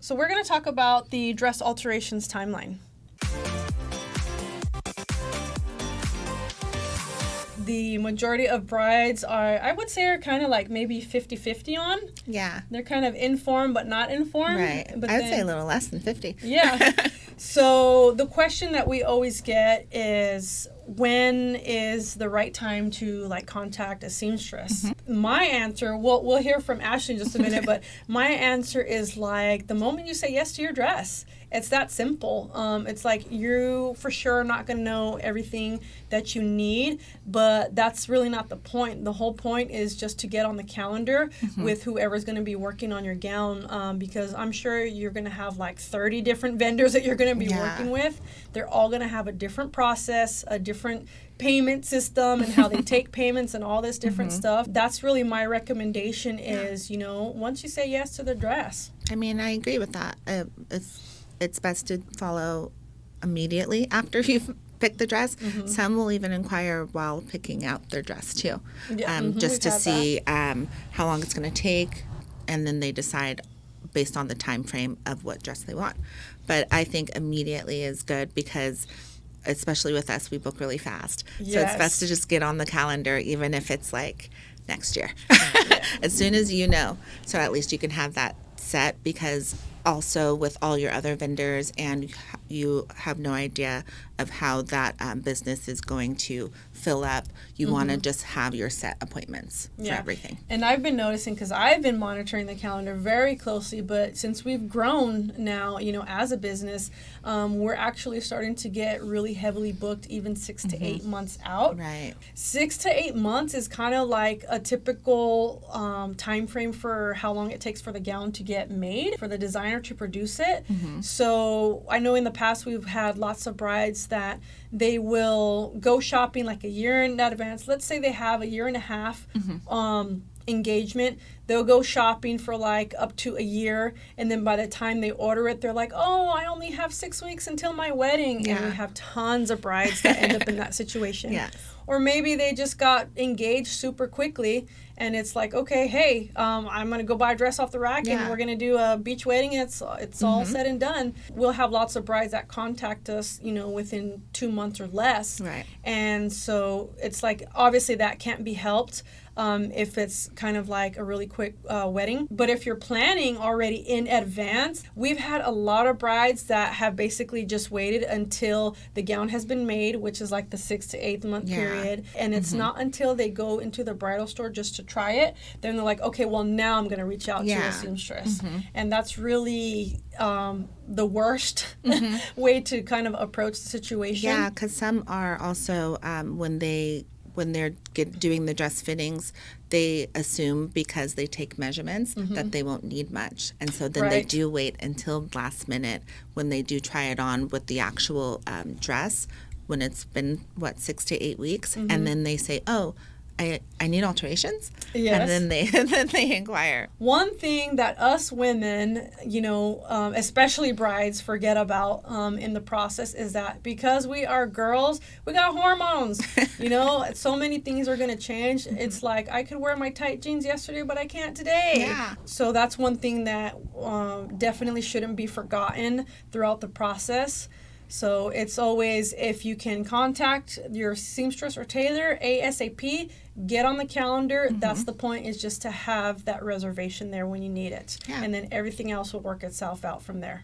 So we're going to talk about the dress alterations timeline. The majority of brides I would say, are kind of like maybe 50-50 on. Yeah. They're kind of informed but not informed. Right. But I would say a little less than 50. Yeah. So the question that we always get is, when is the right time to like contact a seamstress? Mm-hmm. My answer, we'll hear from Ashley in just a minute, but my answer is like the moment you say yes to your dress. It's that simple. It's like you for sure not going to know everything that you need, but that's really not the point. The whole point is just to get on the calendar with whoever's going to be working on your gown, because I'm sure you're going to have like 30 different vendors that you're going to be working with. They're all going to have a different process, a different payment system, and how they take payments and all this different stuff. That's really my recommendation is, once you say yes to the dress. I mean, I agree with that. It's best to follow immediately after you've picked the dress. Some will even inquire while picking out their dress too, just to see how long it's going to take, and then they decide based on the time frame of what dress they want. But I think immediately is good because, especially with us, we book really fast. Yes. So it's best to just get on the calendar, even if it's like next year, as soon as you know. So at least you can have that set, because also with all your other vendors, and you have no idea of how that business is going to fill up. You want to just have your set appointments for everything. And I've been noticing, because I've been monitoring the calendar very closely, but since we've grown now, as a business, we're actually starting to get really heavily booked even 6 to 8 months out. Right. 6 to 8 months is kind of like a typical time frame for how long it takes for the gown to get made, for the designer to produce it. So I know in the past we've had lots of brides that they will go shopping like a year in advance. Let's say they have a year and a half engagement. They'll go shopping for like up to a year, and then by the time they order it, they're like, oh, I only have 6 weeks until my wedding. And we have tons of brides that end up in that situation. Yes. Or maybe they just got engaged super quickly, and it's like, okay, hey, I'm going to go buy a dress off the rack, and we're going to do a beach wedding, and it's all said and done. We'll have lots of brides that contact us, within 2 months or less. Right. And so it's like, obviously that can't be helped if it's kind of like a really quick wedding. But if you're planning already in advance, we've had a lot of brides that have basically just waited until the gown has been made, which is like the 6 to 8 month period. And it's not until they go into the bridal store just to try it, then they're like, okay, well, now I'm going to reach out to a seamstress. And that's really the worst way to kind of approach the situation. Yeah, because some are also, when they're doing the dress fittings, they assume because they take measurements that they won't need much. And so then they do wait until last minute when they do try it on with the actual dress, when it's been, 6 to 8 weeks. And then they say, oh, I need alterations. Yes. And then they inquire. One thing that us women, especially brides, forget about in the process is that because we are girls, we got hormones. So many things are going to change. It's like, I could wear my tight jeans yesterday, but I can't today. Yeah. So that's one thing that definitely shouldn't be forgotten throughout the process. So it's always, if you can contact your seamstress or tailor ASAP, get on the calendar. That's the point, is just to have that reservation there when you need it. Yeah. And then everything else will work itself out from there.